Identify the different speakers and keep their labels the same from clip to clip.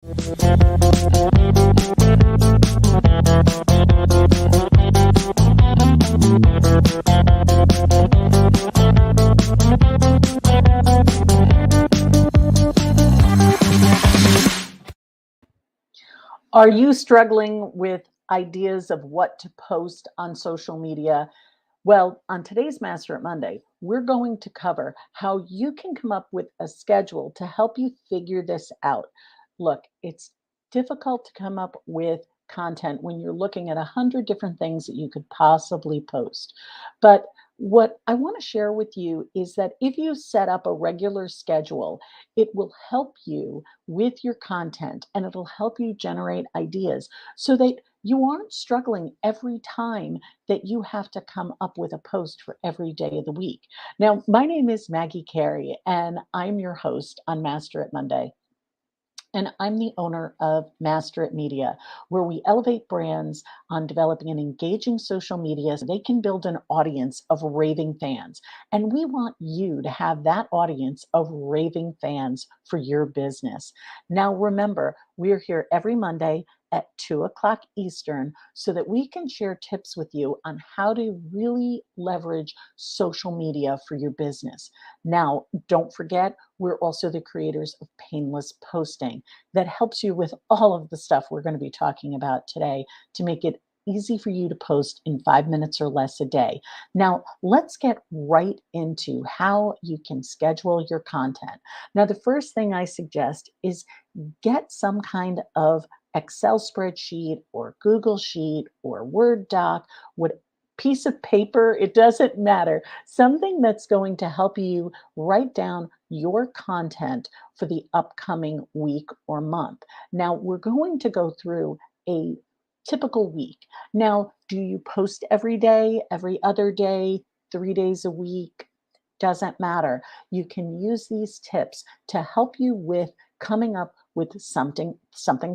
Speaker 1: Are you struggling with ideas of what to post on social media? Well, on today's Master It Monday, we're going to cover how you can come up with a schedule to help you figure this out. Look, it's difficult to come up with content when you're looking at 100 different things that you could possibly post. But what I want to share with you is that if you set up a regular schedule, it will help you with your content and it'll help you generate ideas so that you aren't struggling every time that you have to come up with a post for every day of the week. Now, my name is Maggie Carey, and I'm your host on Master It Monday. And I'm the owner of Master It Media, where we elevate brands on developing an engaging social media so they can build an audience of raving fans. And we want you to have that audience of raving fans for your business. Now, remember, we're here every Monday at 2 o'clock Eastern so that we can share tips with you on how to really leverage social media for your business. Now, don't forget, we're also the creators of Painless Posting that helps you with all of the stuff we're going to be talking about today to make it easy for you to post in 5 minutes or less a day. Now, let's get right into how you can schedule your content. Now, the first thing I suggest is get some kind of Excel spreadsheet or Google Sheet or Word doc, what piece of paper, it doesn't matter. Something that's going to help you write down your content for the upcoming week or month. Now, we're going to go through a typical week. Now, do you post every day, every other day, 3 days a week? Doesn't matter. You can use these tips to help you with coming up with something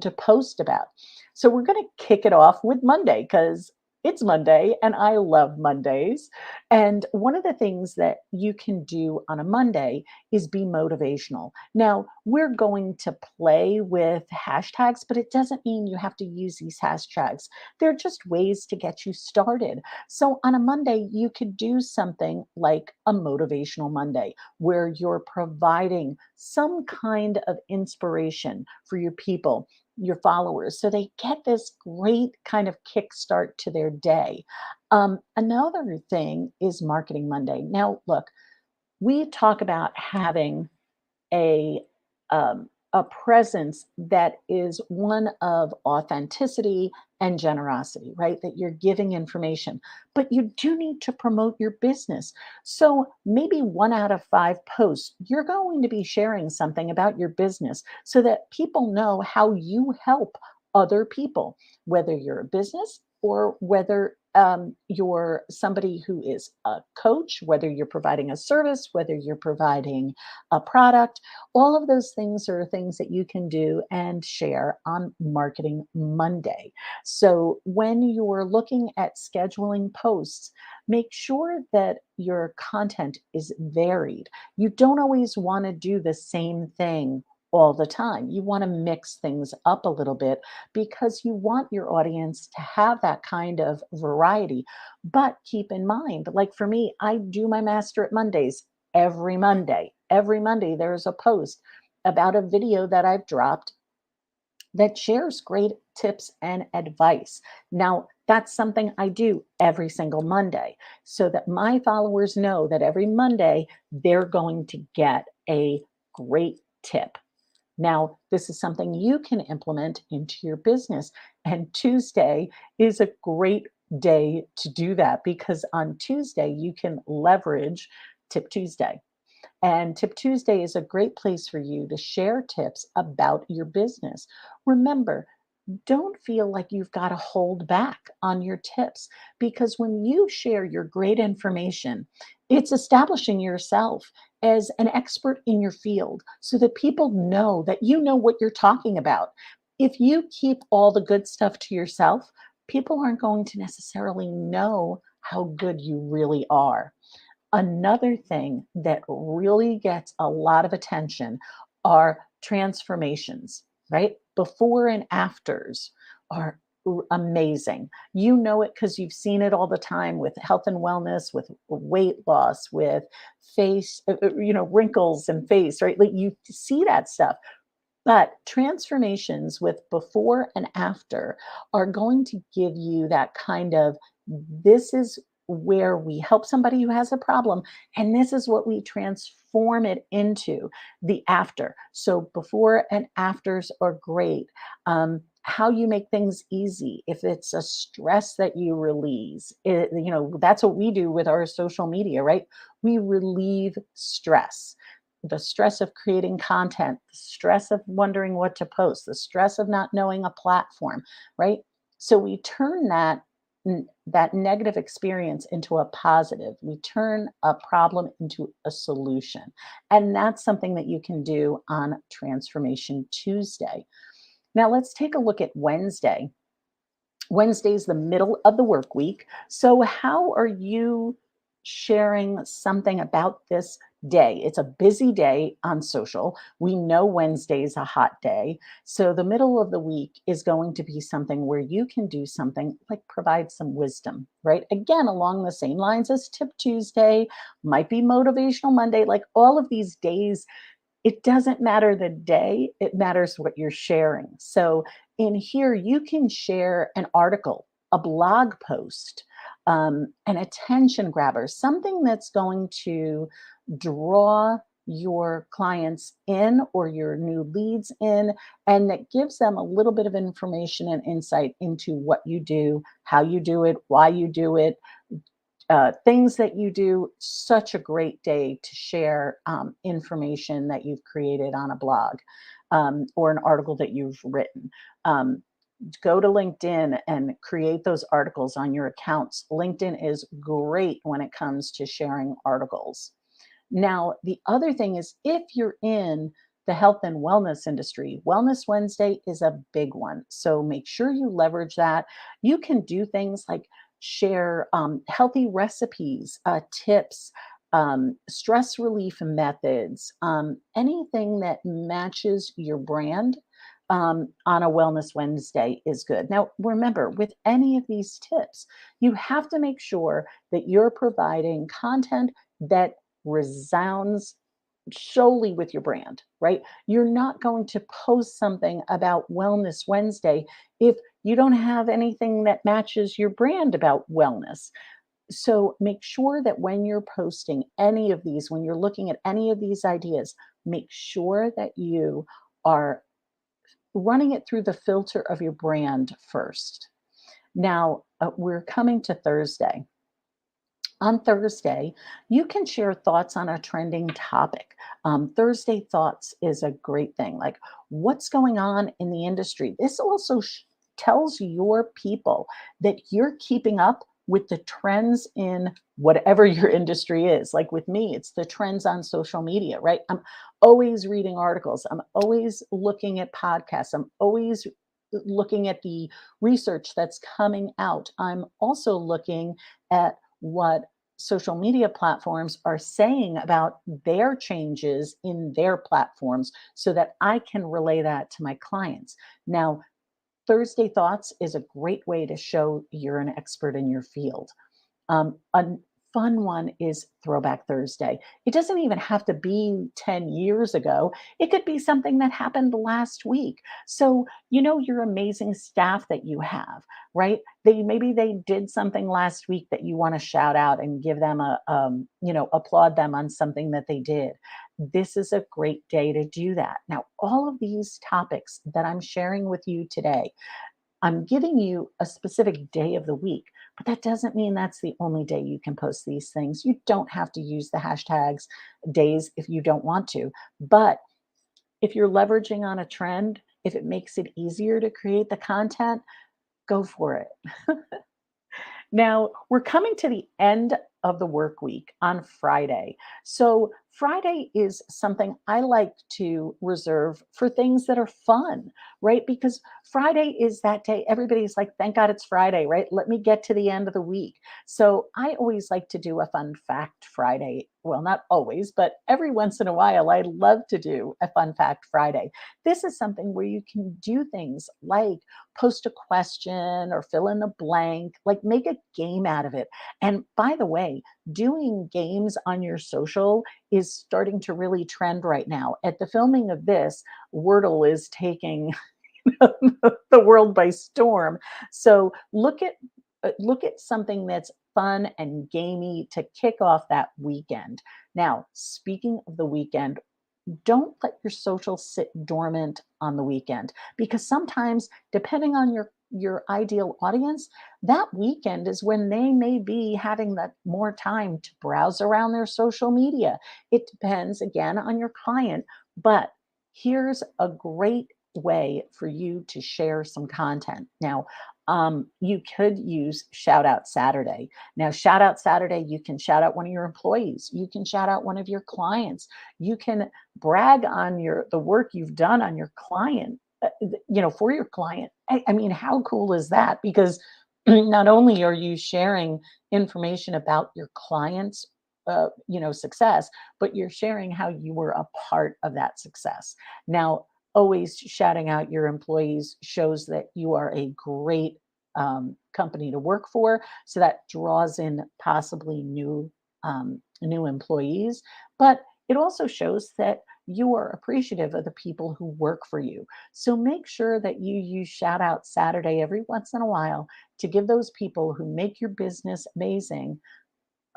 Speaker 1: to post about. So we're going to kick it off with Monday because it's Monday and I love Mondays. And one of the things that you can do on a Monday is be motivational. Now, we're going to play with hashtags, but it doesn't mean you have to use these hashtags. They're just ways to get you started. So on a Monday, you could do something like a motivational Monday where you're providing some kind of inspiration for your people, your followers, so they get this great kind of kickstart to their day. Another thing is Marketing Monday. Now, look, we talk about having a a presence that is one of authenticity and generosity, right? That you're giving information, but you do need to promote your business. So maybe 1 out of 5 posts, you're going to be sharing something about your business so that people know how you help other people, whether you're a business or whether you're somebody who is a coach, whether you're providing a service, whether you're providing a product. All of those things are things that you can do and share on Marketing Monday. So when you're looking at scheduling posts, make sure that your content is varied. You don't always want to do the same thing all the time. You want to mix things up a little bit because you want your audience to have that kind of variety. But keep in mind, like for me, I do my Master at Mondays every Monday. Every Monday, there's a post about a video that I've dropped that shares great tips and advice. Now, that's something I do every single Monday so that my followers know that every Monday they're going to get a great tip. Now, this is something you can implement into your business. And Tuesday is a great day to do that because on Tuesday, you can leverage Tip Tuesday. And Tip Tuesday is a great place for you to share tips about your business. Remember, don't feel like you've got to hold back on your tips because when you share your great information, it's establishing yourself as an expert in your field so that people know that you know what you're talking about. If you keep all the good stuff to yourself, people aren't going to necessarily know how good you really are. Another thing that really gets a lot of attention are transformations, right? before and afters are amazing. You know it because you've seen it all the time with health and wellness, with weight loss, with face, wrinkles and face, right? Like you see that stuff. But transformations with before and after are going to give you that kind of, this is where we help somebody who has a problem, and this is what we transform it into, the after. So before and afters are great. How you make things easy. If it's a stress that you release, that's what we do with our social media, right? We relieve stress, the stress of creating content, the stress of wondering what to post, the stress of not knowing a platform, right? So we turn that negative experience into a positive. We turn a problem into a solution. And that's something that you can do on Transformation Tuesday. Now let's take a look at Wednesday. Wednesday is the middle of the work week. So, how are you sharing something about this day? It's a busy day on social. We know Wednesday is a hot day. So, the middle of the week is going to be something where you can do something like provide some wisdom, right? Again, along the same lines as Tip Tuesday, might be Motivational Monday, like all of these days, it doesn't matter the day, it matters what you're sharing. So in here, you can share an article, a blog post, an attention grabber, something that's going to draw your clients in or your new leads in, and that gives them a little bit of information and insight into what you do, how you do it, why you do it, things that you do. Such a great day to share information that you've created on a blog, or an article that you've written. Um, Go to LinkedIn and create those articles on your accounts. LinkedIn is great when it comes to sharing articles. Now, the other thing is, if you're in the health and wellness industry, Wellness Wednesday is a big one. So make sure you leverage that. You can do things like share healthy recipes, tips, stress relief methods, anything that matches your brand. On a Wellness Wednesday is good. Now, remember, with any of these tips, you have to make sure that you're providing content that resounds solely with your brand, right? You're not going to post something about Wellness Wednesday if you don't have anything that matches your brand about wellness. So make sure that when you're posting any of these, when you're looking at any of these ideas, make sure that you are running it through the filter of your brand first. Now, we're coming to Thursday. On Thursday, you can share thoughts on a trending topic. Thursday Thoughts is a great thing. Like, what's going on in the industry? This also tells your people that you're keeping up with the trends in whatever your industry is. Like with me, it's the trends on social media, right? I'm always reading articles, I'm always looking at podcasts, I'm always looking at the research that's coming out. I'm also looking at what social media platforms are saying about their changes in their platforms so that I can relay that to my clients. Now, Thursday Thoughts is a great way to show you're an expert in your field. A fun one is Throwback Thursday. It doesn't even have to be 10 years ago. It could be something that happened last week. So, your amazing staff that you have, right? Maybe they did something last week that you want to shout out and give them applaud them on something that they did. This is a great day to do that. Now, all of these topics that I'm sharing with you today, I'm giving you a specific day of the week, but that doesn't mean that's the only day you can post these things. You don't have to use the hashtags days if you don't want to. But if you're leveraging on a trend, if it makes it easier to create the content, go for it. Now, we're coming to the end of the work week on Friday. So, Friday is something I like to reserve for things that are fun, right? Because Friday is that day everybody's like, thank God it's Friday, right? Let me get to the end of the week. So, I always like to do a fun fact Friday. well, not always, but every once in a while, I love to do a Fun Fact Friday. This is something where you can do things like post a question or fill in the blank, like make a game out of it. And by the way, doing games on your social is starting to really trend right now. At the filming of this, Wordle is taking the world by storm. So look at something that's fun and gamey to kick off that weekend. Now, speaking of the weekend, don't let your social sit dormant on the weekend because sometimes depending on your ideal audience, that weekend is when they may be having that more time to browse around their social media. It depends again on your client, but here's a great way for you to share some content. Now, you could use Shout Out Saturday. Now, Shout Out Saturday, you can shout out one of your employees, you can shout out one of your clients, you can brag on the work you've done on your client, for your client. I mean, how cool is that? Because not only are you sharing information about your client's success, but you're sharing how you were a part of that success. Now, always shouting out your employees shows that you are a great company to work for. So that draws in possibly new employees, but it also shows that you are appreciative of the people who work for you. So make sure that you use Shout Out Saturday every once in a while to give those people who make your business amazing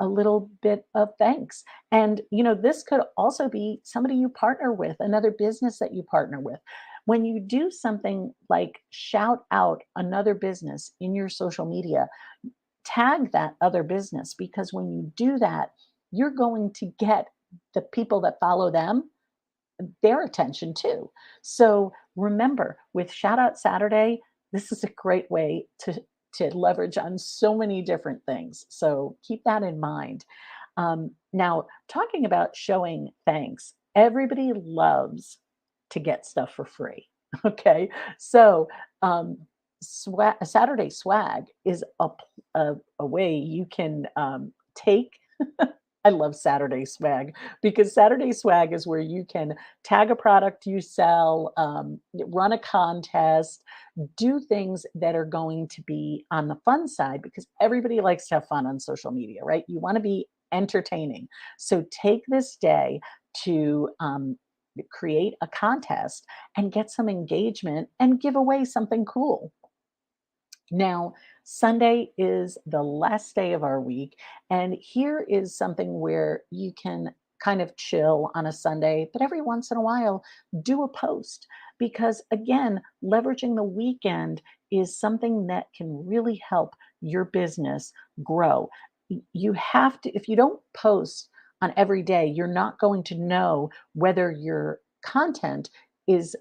Speaker 1: a little bit of thanks. And, this could also be somebody you partner with, another business that you partner with. When you do something like shout out another business in your social media, tag that other business because when you do that, you're going to get the people that follow them their attention too. So remember, with Shout Out Saturday, this is a great way to leverage on so many different things. So keep that in mind. Now, talking about showing thanks, everybody loves to get stuff for free. Okay, so Saturday swag is a way you can take. I love Saturday swag because Saturday swag is where you can tag a product you sell, run a contest, do things that are going to be on the fun side because everybody likes to have fun on social media, right? You want to be entertaining. So take this day to create a contest and get some engagement and give away something cool. Now, Sunday is the last day of our week, and here is something where you can kind of chill on a Sunday, but every once in a while, do a post because, again, leveraging the weekend is something that can really help your business grow. You have to, if you don't post on every day, you're not going to know whether your content is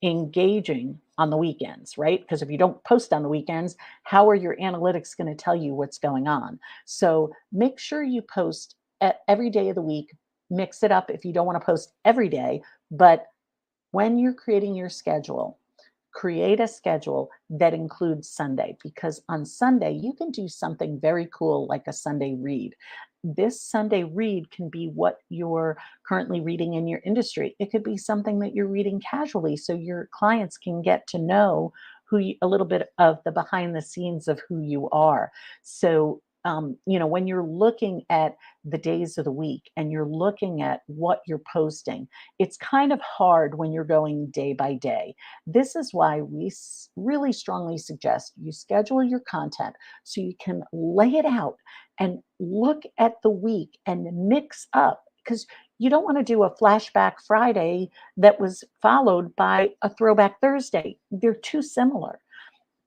Speaker 1: engaging on the weekends, right? Because if you don't post on the weekends, how are your analytics going to tell you what's going on? So make sure you post every day of the week. Mix it up if you don't want to post every day, but when you're creating your schedule, create a schedule that includes Sunday because on Sunday you can do something very cool like a Sunday read. This Sunday read can be what you're currently reading in your industry. It could be something that you're reading casually so your clients can get to know a little bit of the behind the scenes of who you are. So when you're looking at the days of the week and you're looking at what you're posting, it's kind of hard when you're going day by day. This is why we really strongly suggest you schedule your content so you can lay it out and look at the week and mix up because you don't want to do a flashback Friday that was followed by a throwback Thursday. They're too similar.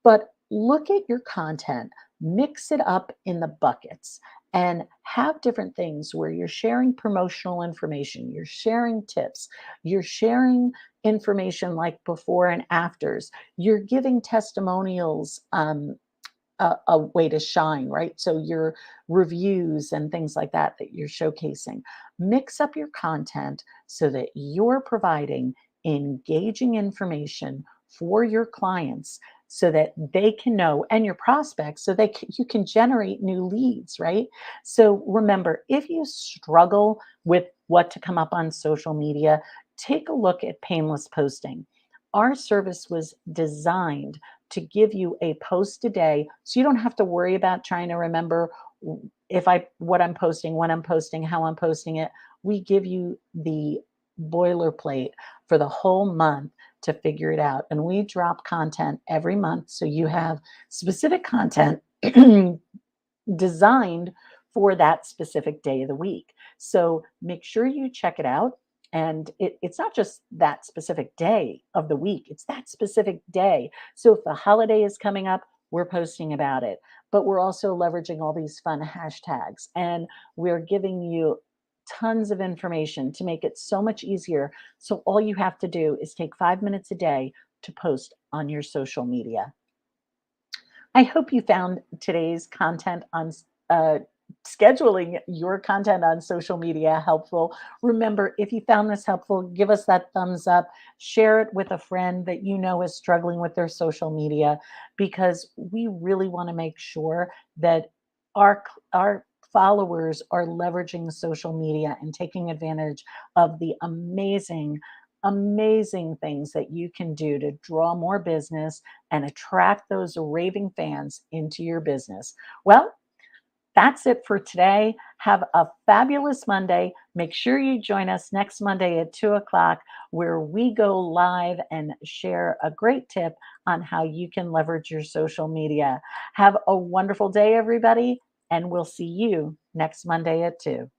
Speaker 1: But look at your content, mix it up in the buckets, and have different things where you're sharing promotional information, you're sharing tips, you're sharing information like before and afters, you're giving testimonials. A way to shine, right? So your reviews and things like that you're showcasing. Mix up your content so that you're providing engaging information for your clients so that they can know, and your prospects, so you can generate new leads, right? So remember, if you struggle with what to come up on social media, take a look at Painless Posting. Our service was designed to give you a post a day so you don't have to worry about trying to remember if I what I'm posting, when I'm posting, how I'm posting it. We give you the boilerplate for the whole month to figure it out. And we drop content every month so you have specific content designed for that specific day of the week. So make sure you check it out. And it's not just that specific day of the week, it's that specific day. So if the holiday is coming up, we're posting about it. But we're also leveraging all these fun hashtags, and we're giving you tons of information to make it so much easier. So all you have to do is take 5 minutes a day to post on your social media. I hope you found today's content on uh, scheduling your content on social media helpful. Remember, if you found this helpful, give us that thumbs up, share it with a friend that you know is struggling with their social media, because we really want to make sure that our followers are leveraging social media and taking advantage of the amazing things that you can do to draw more business and attract those raving fans into your business. Well, that's it for today. Have a fabulous Monday. Make sure you join us next Monday at 2 o'clock, where we go live and share a great tip on how you can leverage your social media. Have a wonderful day, everybody, and we'll see you next Monday at 2.